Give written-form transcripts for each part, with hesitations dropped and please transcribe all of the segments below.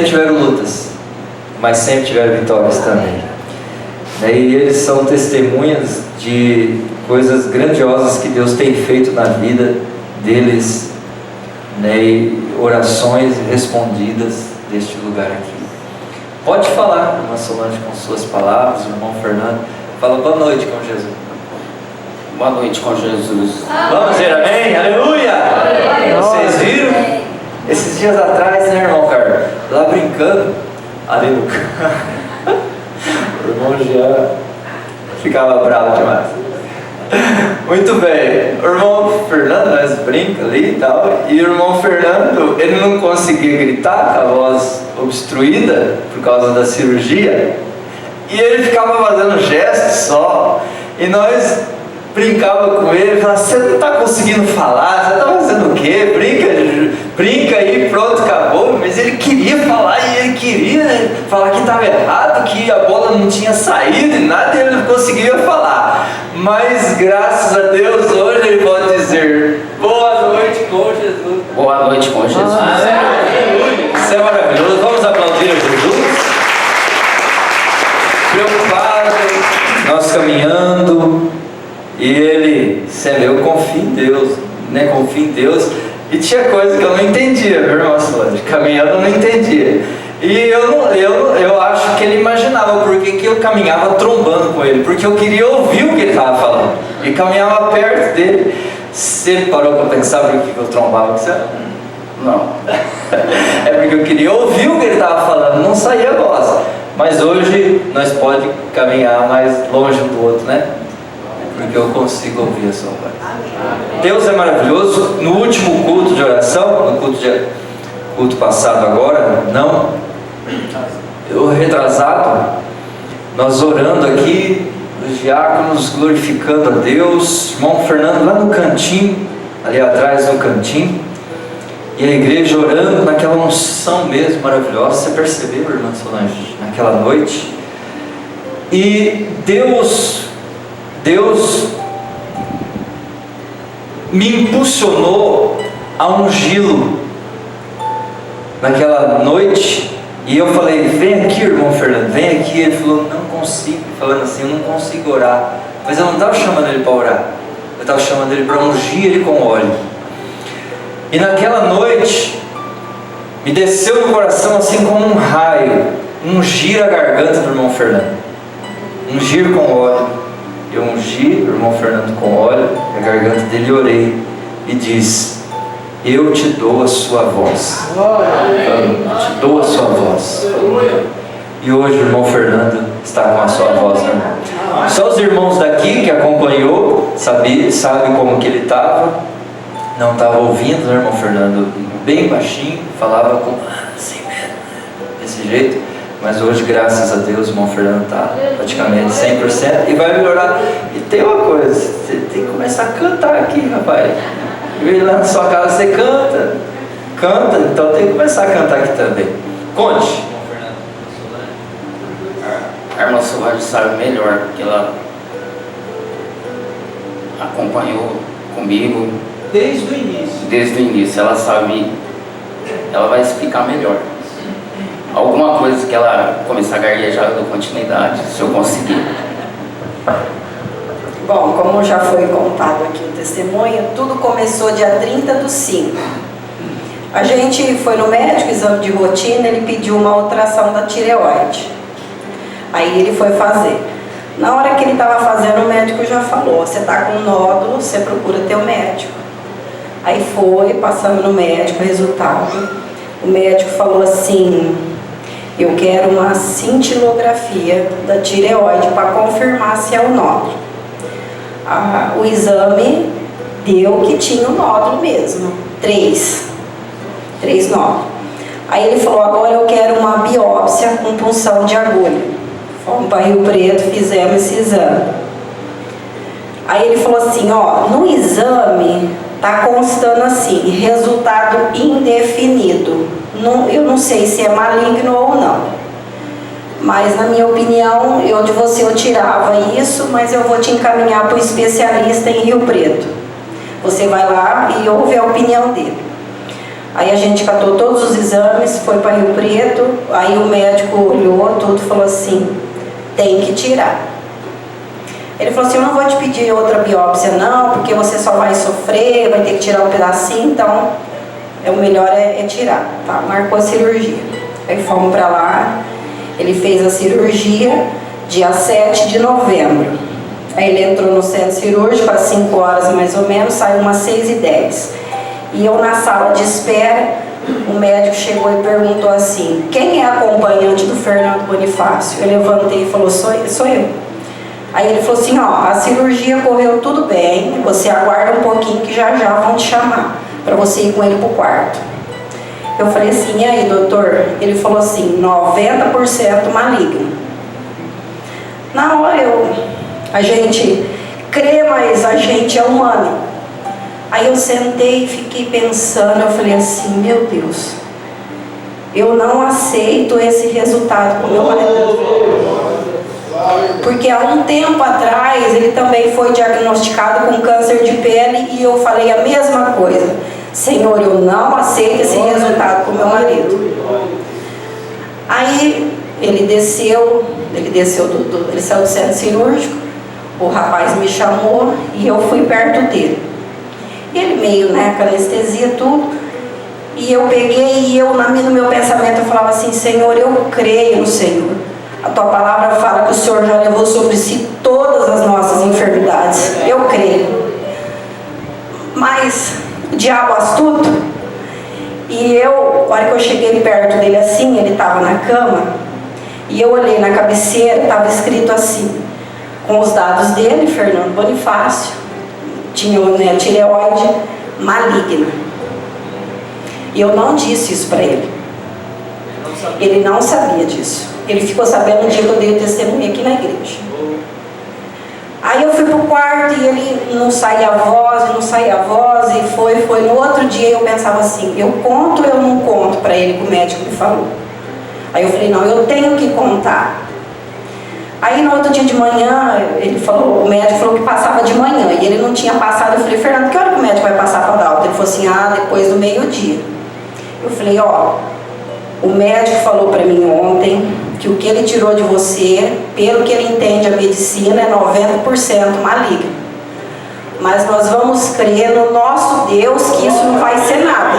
tiveram lutas, mas sempre tiveram vitórias também. E eles são testemunhas de coisas grandiosas que Deus tem feito na vida deles, e orações respondidas deste lugar aqui. Pode falar, irmã Solange, com suas palavras, o irmão Fernando. Fala boa noite com Jesus. Boa noite com Jesus. Vamos dizer amém? Aleluia! Vocês viram? Esses dias atrás, né, irmão Carlos? Lá brincando, ali no carro, o irmão Jean ficava bravo demais. Muito bem, o irmão Fernando, nós brinca ali e tal, e o irmão Fernando, ele não conseguia gritar com a voz obstruída por causa da cirurgia, e ele ficava fazendo gestos só, e nós brincava com ele, falava: você não está conseguindo falar, você está fazendo o quê? Brinca aí, pronto, acabou. Mas ele queria falar, e ele queria falar que estava errado, que a bola não tinha saído e nada, e ele não conseguia falar. Mas graças a Deus, hoje ele pode dizer: boa noite com Jesus. Boa noite com Jesus. Aleluia! Isso é maravilhoso. Vamos aplaudir a Jesus. Preocupado, nós caminhando, e ele, eu confio em Deus, né? Confio em Deus. E tinha coisa que eu não entendia, meu irmão Solange, caminhando eu não entendia. E eu acho que ele imaginava por que eu caminhava trombando com ele, porque eu queria ouvir o que ele estava falando, e caminhava perto dele. Você parou para pensar por que eu trombava com você? Não. É porque eu queria ouvir o que ele estava falando, não saía a voz. Mas hoje nós podemos caminhar mais longe um do outro, né? Porque eu consigo ouvir a sua voz. Deus é maravilhoso. No último culto de oração, no culto passado agora, não, eu retrasado, nós orando aqui, os diáconos glorificando a Deus, irmão Fernando lá no cantinho, ali atrás no cantinho, e a igreja orando naquela unção mesmo maravilhosa. Você percebeu, irmã Solange, naquela noite? E Deus me impulsionou a ungí-lo naquela noite, e eu falei: vem aqui, irmão Fernando, vem aqui. Ele falou: não consigo, falando assim, eu não consigo orar. Mas eu não estava chamando ele para orar, eu estava chamando ele para ungir ele com óleo. E naquela noite me desceu no coração assim como um raio, ungir a garganta do irmão Fernando, ungir com óleo. Eu ungi o irmão Fernando com óleo, a garganta dele, orei e disse: eu te dou a sua voz. Eu te dou a sua voz. E hoje o irmão Fernando está com a sua voz, né? Só os irmãos daqui que acompanhou sabe como que ele estava. Não estava ouvindo, né, irmão Fernando? Bem baixinho, falava assim, desse jeito. Mas hoje, graças a Deus, o irmão Fernando está praticamente 100% e vai melhorar. E tem uma coisa, você tem que começar a cantar aqui, rapaz. E lá na sua casa você canta, então tem que começar a cantar aqui também. Conte. Irmão Fernando, a irmã Solange sabe melhor, porque ela acompanhou comigo desde o início. Desde o início, ela sabe, ela vai explicar melhor. Alguma coisa que ela começar a gaguejar, eu dou continuidade, se eu conseguir. Bom, como já foi contado aqui o testemunho, tudo começou dia 30/5. A gente foi no médico, exame de rotina, ele pediu uma ultrassom da tireoide. Aí ele foi fazer. Na hora que ele estava fazendo, o médico já falou: você está com um nódulo, você procura teu médico. Aí foi, passamos no médico, resultado. O médico falou assim: eu quero uma cintilografia da tireoide para confirmar se é o nódulo. O exame deu que tinha o nódulo mesmo, 3 nódulos. Aí ele falou: agora eu quero uma biópsia com punção de agulha. Fomos para Rio Preto, fizemos esse exame. Aí ele falou assim: ó, no exame tá constando assim, resultado indefinido. Eu não sei se é maligno ou não, mas na minha opinião, de você eu tirava isso, mas eu vou te encaminhar para o especialista em Rio Preto. Você vai lá e ouve a opinião dele. Aí a gente catou todos os exames, foi para Rio Preto, aí o médico olhou tudo e falou assim, tem que tirar. Ele falou assim, eu não vou te pedir outra biópsia não, porque você só vai sofrer, vai ter que tirar um pedacinho, então o melhor é tirar, tá? Marcou a cirurgia. Aí fomos para lá, ele fez a cirurgia dia 7 de novembro. Aí ele entrou no centro cirúrgico às 5 horas mais ou menos, saiu umas 6h10. E eu na sala de espera, o médico chegou e perguntou assim, quem é acompanhante do Fernando Bonifácio? Eu levantei e falou, sou eu. Aí ele falou assim, ó, a cirurgia correu tudo bem, você aguarda um pouquinho que já vão te chamar, para você ir com ele pro quarto. Eu falei assim, e aí doutor? Ele falou assim, 90% maligno. Na hora a gente crê, mas a gente é humano. Aí eu sentei e fiquei pensando, eu falei assim, meu Deus, eu não aceito esse resultado com meu marido. Porque há um tempo atrás ele também foi diagnosticado com câncer de pele e eu falei a mesma coisa. Senhor, eu não aceito esse resultado com meu marido. Aí ele saiu do centro cirúrgico, o rapaz me chamou e eu fui perto dele. Ele meio, com anestesia tudo, e eu peguei e no meu pensamento eu falava assim, Senhor, eu creio no Senhor. A tua palavra fala que o Senhor já levou sobre si todas as nossas enfermidades. Eu creio. Mas o diabo astuto, e a hora que eu cheguei perto dele assim, ele estava na cama, e eu olhei na cabeceira, estava escrito assim, com os dados dele, Fernando Bonifácio, tinha tireoide maligna. E eu não disse isso para ele. Ele não sabia disso. Ele ficou sabendo no dia que eu dei o testemunho aqui na igreja. Aí eu fui pro quarto e ele não saía a voz, e foi. No outro dia eu pensava assim, eu conto ou eu não conto para ele que o médico me falou? Aí eu falei, não, eu tenho que contar. Aí no outro dia de manhã, o médico falou que passava de manhã, e ele não tinha passado. Eu falei, Fernando, que hora que o médico vai passar para dar alta? Ele falou assim, depois do meio-dia. Eu falei, o médico falou para mim ontem que o que ele tirou de você, pelo que ele entende a medicina, é 90% maligno. Mas nós vamos crer no nosso Deus que isso não vai ser nada.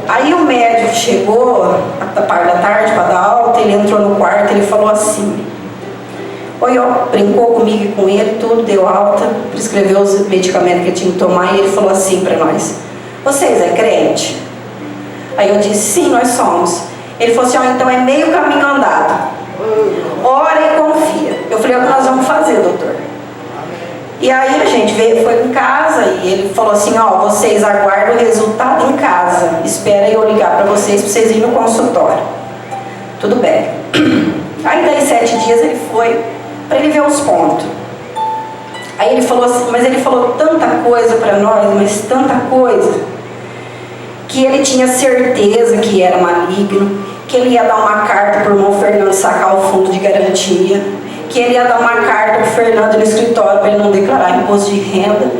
Aí o médico chegou, a parte da tarde para dar alta, ele entrou no quarto, ele falou assim, brincou comigo e com ele, tudo, deu alta, prescreveu os medicamentos que ele tinha que tomar, e ele falou assim para nós, vocês é crente? Aí eu disse, sim, nós somos. Ele falou assim, então é meio caminho andado. Ora e confia. Eu falei, o que nós vamos fazer, doutor? E aí a gente foi em casa e ele falou assim, vocês aguardam o resultado em casa. Espera eu ligar para vocês irem no consultório. Tudo bem. Aí daí 7 dias ele foi para ele ver os pontos. Aí ele falou assim, mas ele falou tanta coisa para nós, mas tanta coisa, que ele tinha certeza que era maligno, que ele ia dar uma carta para o irmão Fernando sacar o fundo de garantia, que ele ia dar uma carta para o Fernando no escritório para ele não declarar imposto de renda,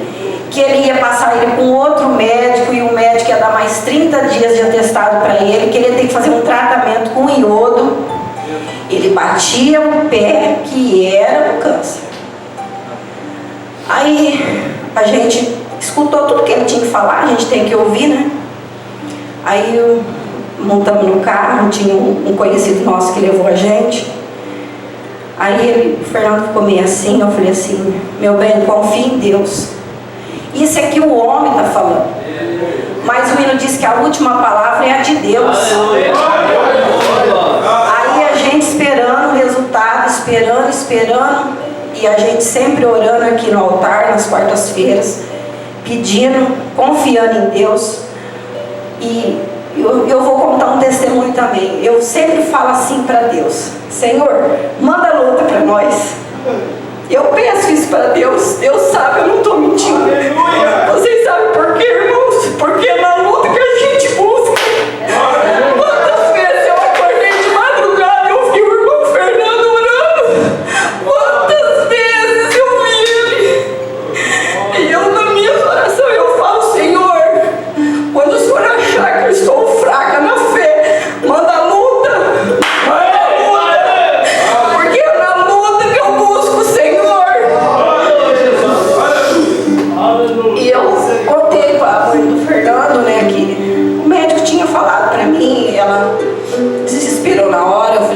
que ele ia passar ele com outro médico e o médico ia dar mais 30 dias de atestado para ele, que ele ia ter que fazer um tratamento com iodo. Ele batia o pé que era o câncer. Aí a gente escutou tudo que ele tinha que falar, a gente tem que ouvir, né? Aí montamos no carro, tinha um conhecido nosso que levou a gente. Aí o Fernando ficou meio assim, eu falei assim, meu bem, confia em Deus. Isso é que o homem está falando. Mas o hino diz que a última palavra é a de Deus. Aí a gente esperando o resultado, esperando, e a gente sempre orando aqui no altar, nas quartas-feiras, pedindo, confiando em Deus. E eu vou contar um testemunho também. Eu sempre falo assim para Deus, Senhor, manda luta para nós. Eu peço isso para Deus, Deus sabe, eu não estou mentindo. Vocês sabem por quê, irmãos? Porque é na luta que a gente busca. Quantas vezes eu acordei de madrugada e eu vi o irmão Fernando orando? Quantas vezes eu vi ele? E eu, na minha oração, eu falo, Senhor, quando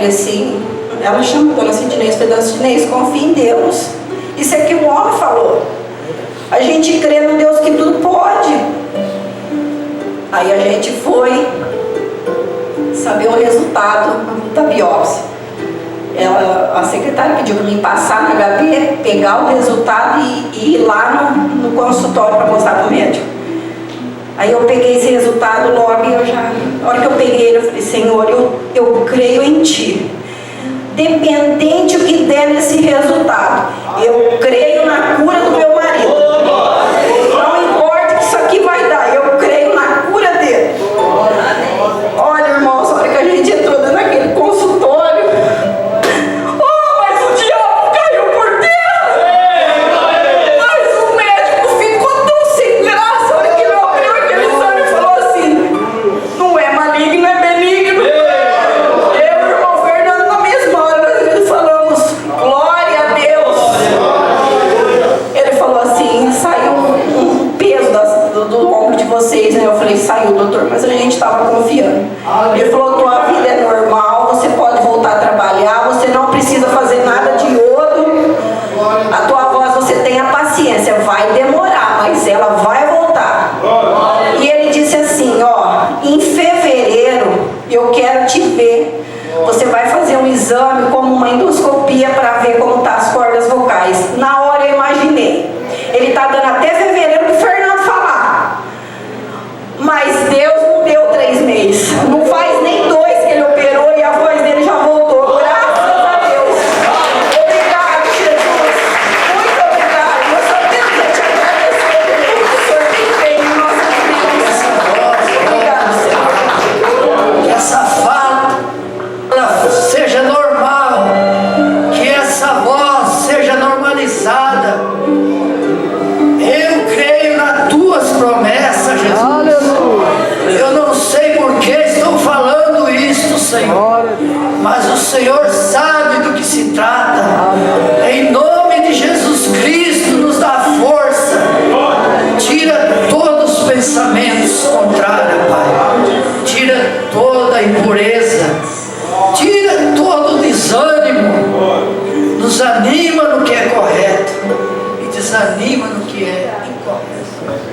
falei assim, ela chama a dona Sidnei, dona Sidnei, confia em Deus. Isso é que o homem falou. A gente crê no Deus que tudo pode. Aí a gente foi saber o resultado da biópsia. A secretária pediu para mim passar na HB, pegar o resultado e ir lá no consultório para mostrar para o médico. Aí eu peguei esse resultado logo e na hora que eu peguei ele, eu falei, Senhor, eu creio em Ti. Dependente do que der nesse resultado, eu creio na cura do meu marido. Não importa o que isso aqui vai dar, eu creio na cura dele. Olha, irmãos, a hora que a gente entrou naquele consultório, mas o diabo caiu por terra. Mas o médico ficou tão sem graça. A hora que ele abriu aquele exame e falou assim, não é maligno, é benigno. Eu e o irmão Fernando, na mesma hora, nós falamos, glória a Deus. Ele falou assim, saiu um peso do ombro de vocês, né? Eu falei, saiu, doutor, mas a gente estava confiando. Ele falou, tua vida é normal, você pode voltar a trabalhar, você não precisa fazer nada de outro. A tua voz, você tenha paciência, vai demorar, mas ela vai voltar. E ele disse assim, ó, em fevereiro eu quero te ver. Você vai fazer um exame como uma endoscopia para ver como tá as cordas vocais. Na hora eu imaginei, ele tá dando até fevereiro pro Fernando falar. Mas Deus não deu 3 meses. Não faz nem 2 que ele operou e a voz dele já voltou. Graças a Deus. Obrigado, Jesus. Muito obrigado. Eu só tenho que te agradecer pelo que o Senhor tem feito em nossas vidas. Obrigado, Senhor. Que essa fala seja normal, que essa voz seja normalizada. Eu creio nas tuas promessas, Jesus. Eu não sei por que estou falando isto, Senhor, mas o Senhor sabe do que se trata. Em nome de Jesus Cristo, nos dá força. Tira todos os pensamentos contrários, Pai. Tira toda a impureza. Tira todo o desânimo. Nos anima no que é correto e desanima no que é incorreto.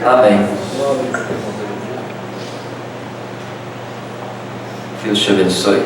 Amém. Deus te abençoe.